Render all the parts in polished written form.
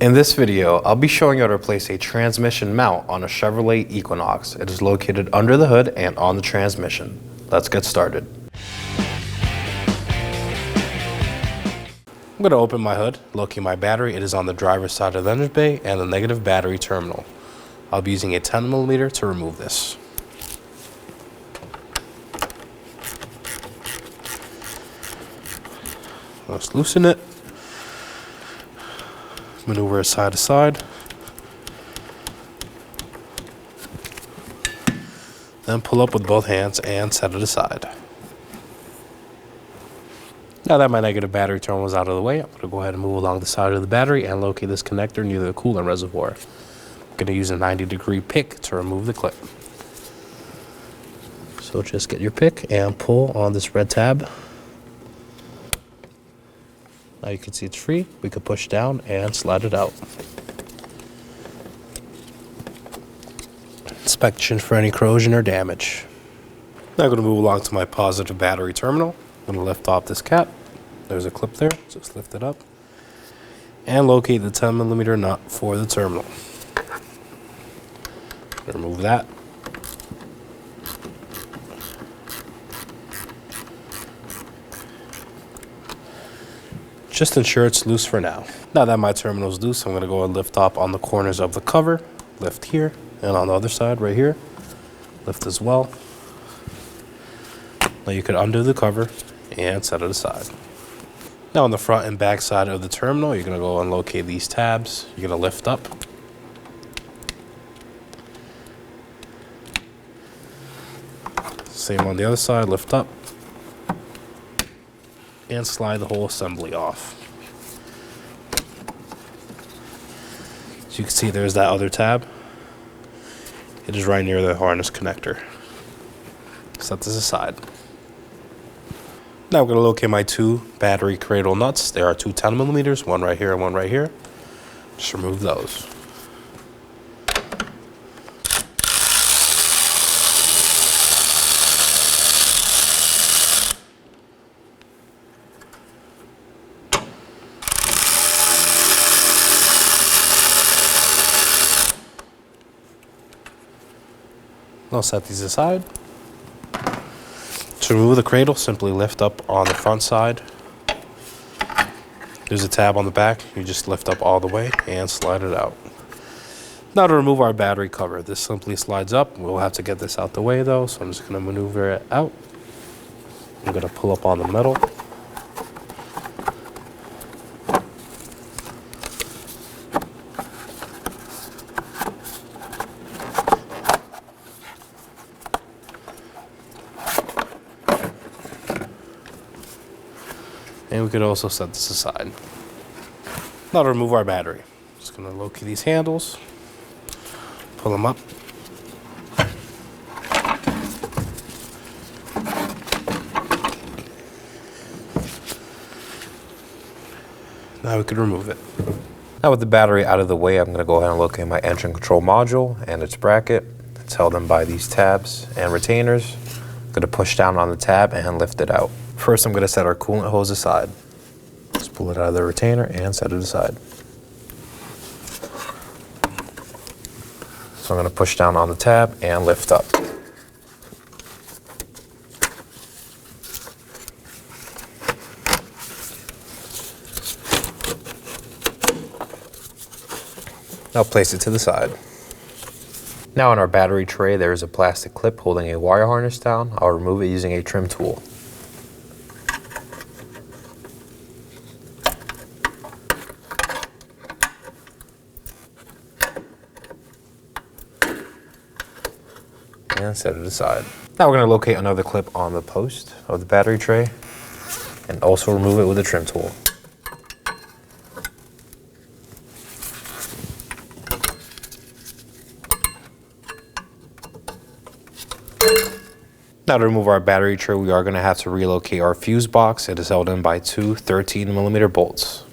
In this video, I'll be showing you how to replace a transmission mount on a Chevrolet Equinox. It is located under the hood and on the transmission. Let's get started. I'm going to open my hood, locate my battery. It is on the driver's side of the engine bay and the negative battery terminal. I'll be using a 10mm to remove this. Let's loosen it. Maneuver it side to side. Then pull up with both hands and set it aside. Now that my negative battery terminal is out of the way, I'm going to go ahead and move along the side of the battery and locate this connector near the coolant reservoir. I'm going to use a 90-degree pick to remove the clip. So just get your pick and pull on this red tab. Now you can see it's free. We could push down and slide it out. Inspection for any corrosion or damage. Now I'm going to move along to my positive battery terminal. I'm going to lift off this cap. There's a clip there. Just lift it up. And locate the 10mm nut for the terminal. Remove that. Just ensure it's loose for now. Now that my terminal is loose, I'm going to go and lift up on the corners of the cover. Lift here, and on the other side right here, lift as well. Now you can undo the cover and set it aside. Now on the front and back side of the terminal, you're going to go and locate these tabs. You're going to lift up. Same on the other side, lift up. And slide the whole assembly off. As you can see, there's that other tab. It is right near the harness connector. Set this aside. Now I'm going to locate my two battery cradle nuts. There are two 10mm, one right here and one right here. Just remove those. I'll set these aside. To remove the cradle, simply lift up on the front side. There's a tab on the back. You just lift up all the way and slide it out. Now to remove our battery cover, this simply slides up. We'll have to get this out the way though, so I'm just going to maneuver it out. I'm going to pull up on the metal. And we could also set this aside. Now to remove our battery. Just going to locate these handles, pull them up. Now we can remove it. Now with the battery out of the way, I'm going to go ahead and locate my engine control module and its bracket. It's held in by these tabs and retainers. I'm going to push down on the tab and lift it out. First, I'm going to set our coolant hose aside. Just pull it out of the retainer and set it aside. So I'm going to push down on the tab and lift up. Now place it to the side. Now on our battery tray, there is a plastic clip holding a wire harness down. I'll remove it using a trim tool. And set it aside. Now we're going to locate another clip on the post of the battery tray and also remove it with a trim tool. Now to remove our battery tray, we are going to have to relocate our fuse box. It is held in by two 13mm bolts.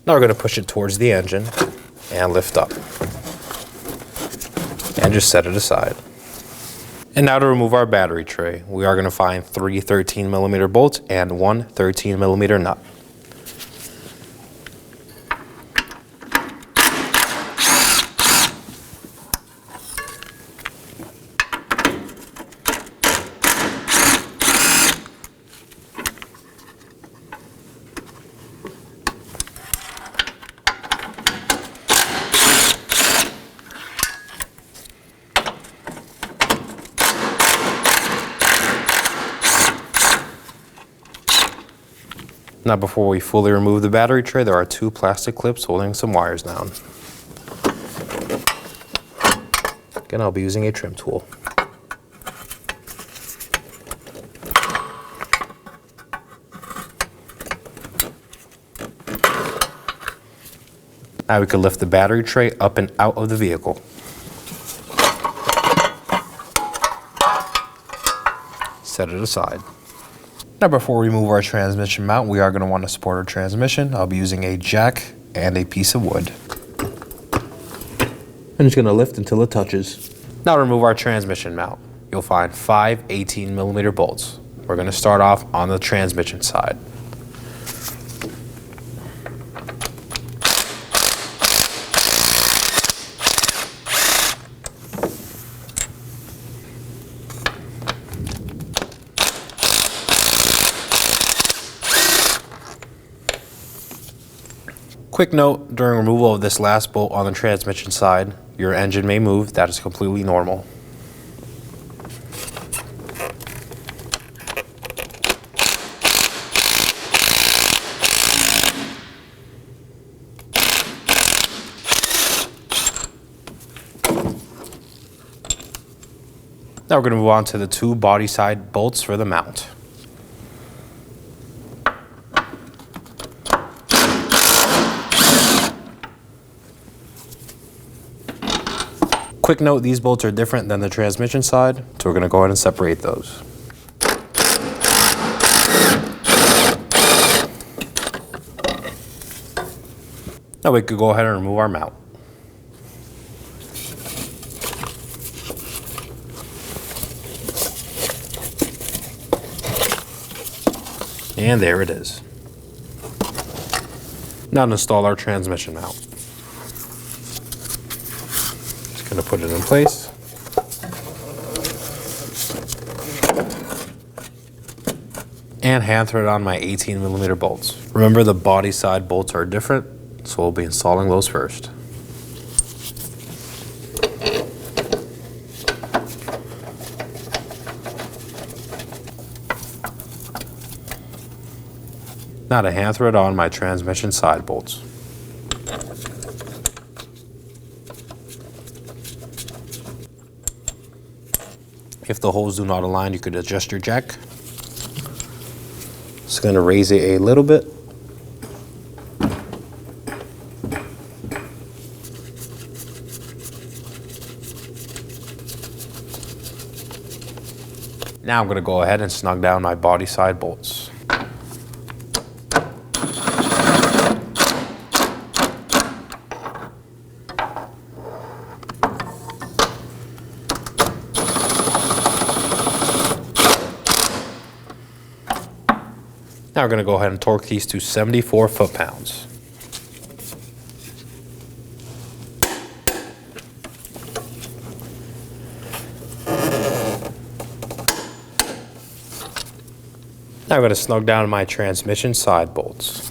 Now we're going to push it towards the engine and lift up. And just set it aside. And now to remove our battery tray, we are going to find 3 13mm bolts and 1 13mm nut. Now before we fully remove the battery tray, there are 2 plastic clips holding some wires down. Again, I'll be using a trim tool. Now we can lift the battery tray up and out of the vehicle. Set it aside. Now before we remove our transmission mount, we are going to want to support our transmission. I'll be using a jack and a piece of wood. I'm just going to lift until it touches. Now to remove our transmission mount, you'll find 5 18mm bolts. We're going to start off on the transmission side. Quick note, during removal of this last bolt on the transmission side, your engine may move. That is completely normal. Now we're going to move on to the 2 body side bolts for the mount. Quick note, these bolts are different than the transmission side, so we're going to go ahead and separate those. Now we could go ahead and remove our mount. And there it is. Now to install our transmission mount. Going to put it in place. And hand thread on my 18mm bolts. Remember, the body side bolts are different, so we'll be installing those first. Now to hand thread on my transmission side bolts. If the holes do not align, you could adjust your jack. Just going to raise it a little bit. Now I'm going to go ahead and snug down my body side bolts. Now we're going to go ahead and torque these to 74 foot-pounds. Now I'm going to snug down my transmission side bolts.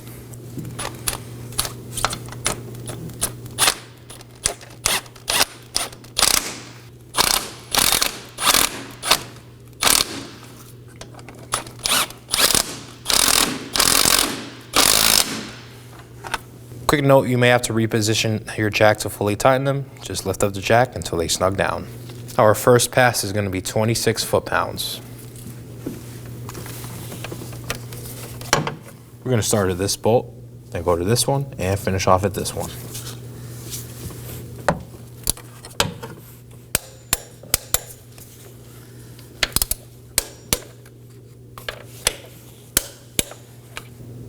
Quick note, you may have to reposition your jack to fully tighten them. Just lift up the jack until they snug down. Our first pass is going to be 26 foot-pounds. We're going to start at this bolt, then go to this one, and finish off at this one.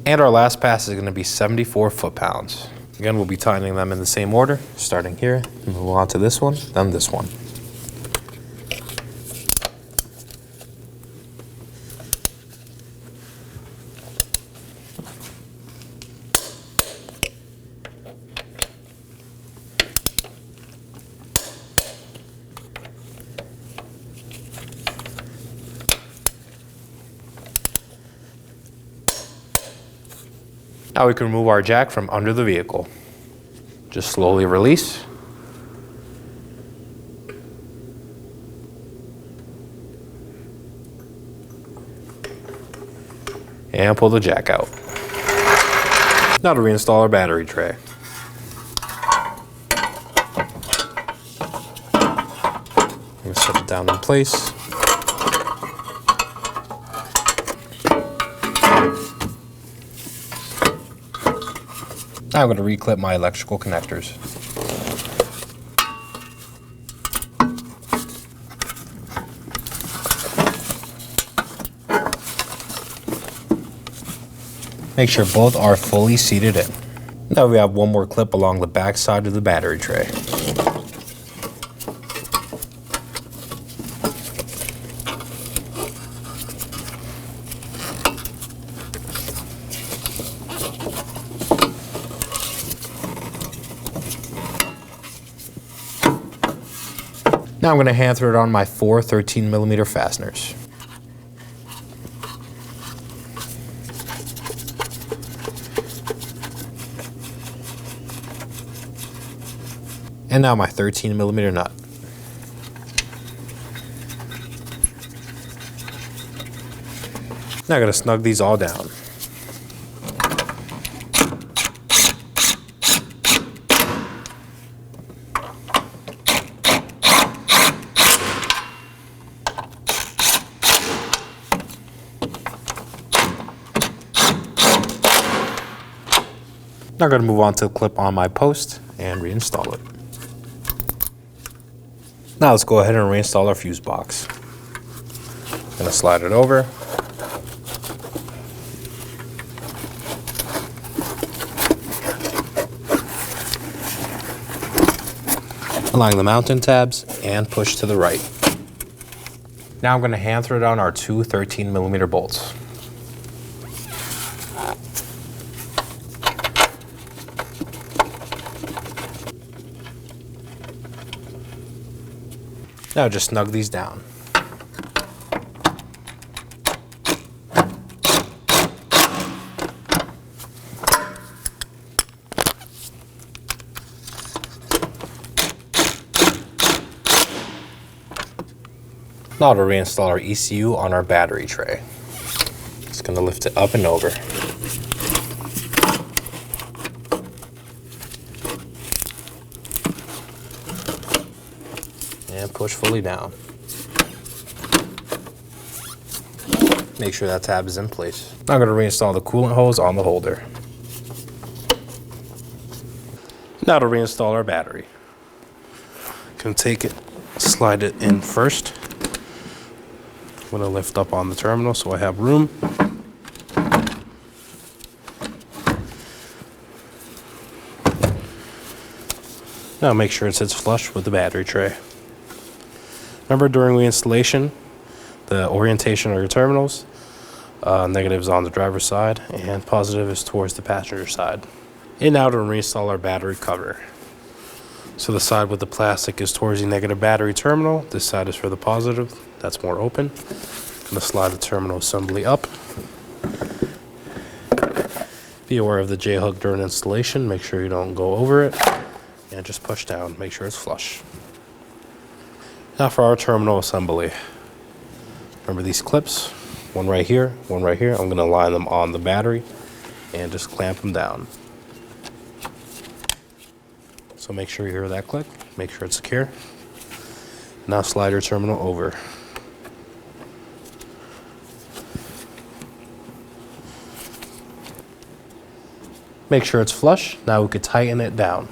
And our last pass is going to be 74 foot-pounds. Again, we'll be tightening them in the same order, starting here, move on to this one, then this one. Now we can remove our jack from under the vehicle. Just slowly release. And pull the jack out. Now to reinstall our battery tray. I'm going to set it down in place. Now I'm going to reclip my electrical connectors. Make sure both are fully seated in. Now we have one more clip along the back side of the battery tray. Now I'm going to hand thread on my 4 13mm fasteners. And now my 13mm nut. Now I'm going to snug these all down. Now I'm going to move on to the clip on my post and reinstall it. Now let's go ahead and reinstall our fuse box. I'm going to slide it over. Align the mounting tabs and push to the right. Now I'm going to hand thread on our 2 13mm bolts. Now just snug these down. Now to reinstall our ECU on our battery tray. Just going to lift it up and over. And push fully down. Make sure that tab is in place. Now I'm going to reinstall the coolant hose on the holder. Now to reinstall our battery. Going to take it, slide it in first. I'm going to lift up on the terminal so I have room. Now make sure it sits flush with the battery tray. Remember, during reinstallation, the orientation of your terminals, negative is on the driver's side and positive is towards the passenger side. And now to reinstall our battery cover. So the side with the plastic is towards the negative battery terminal. This side is for the positive. That's more open. I'm going to slide the terminal assembly up. Be aware of the J-hook during installation. Make sure you don't go over it. And just push down. Make sure it's flush. Now for our terminal assembly. Remember these clips? One right here, one right here. I'm going to line them on the battery and just clamp them down. So make sure you hear that click. Make sure it's secure. Now slide your terminal over. Make sure it's flush. Now we could tighten it down.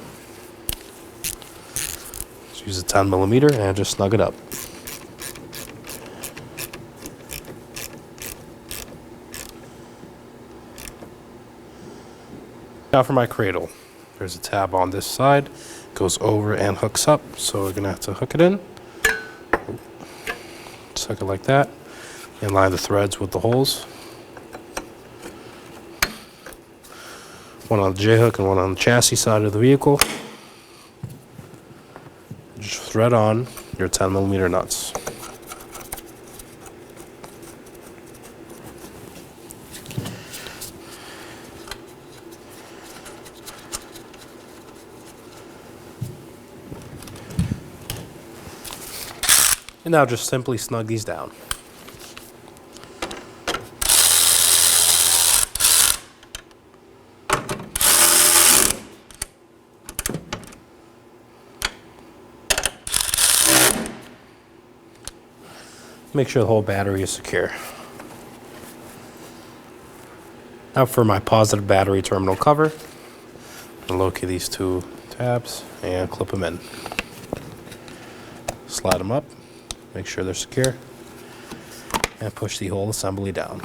Use a 10mm and just snug it up. Now for my cradle. There's a tab on this side, goes over and hooks up, so we're gonna have to hook it in. Just hook it like that, and line the threads with the holes. One on the J-hook and one on the chassis side of the vehicle. Just thread on your 10mm nuts. And now just simply snug these down. Make sure the whole battery is secure. Now for my positive battery terminal cover, I'll locate these two tabs and clip them in. Slide them up, make sure they're secure, and push the whole assembly down.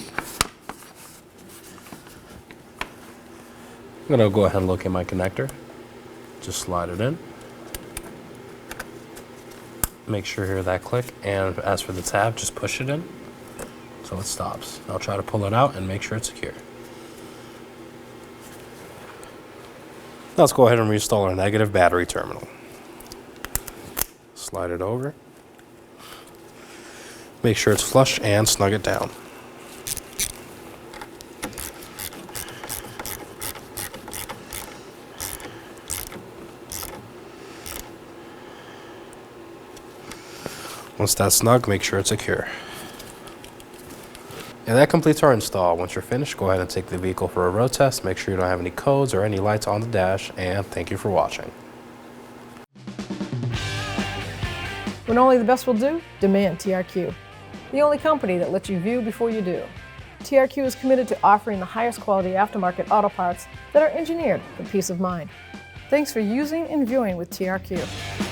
I'm gonna go ahead and locate my connector. Just slide it in. Make sure you hear that click, and as for the tab, just push it in so it stops. I'll try to pull it out and make sure it's secure. Now let's go ahead and reinstall our negative battery terminal. Slide it over. Make sure it's flush and snug it down. Once that's snug, make sure it's secure. And that completes our install. Once you're finished, go ahead and take the vehicle for a road test. Make sure you don't have any codes or any lights on the dash, and thank you for watching. When only the best will do, demand TRQ. The only company that lets you view before you do. TRQ is committed to offering the highest quality aftermarket auto parts that are engineered for peace of mind. Thanks for using and viewing with TRQ.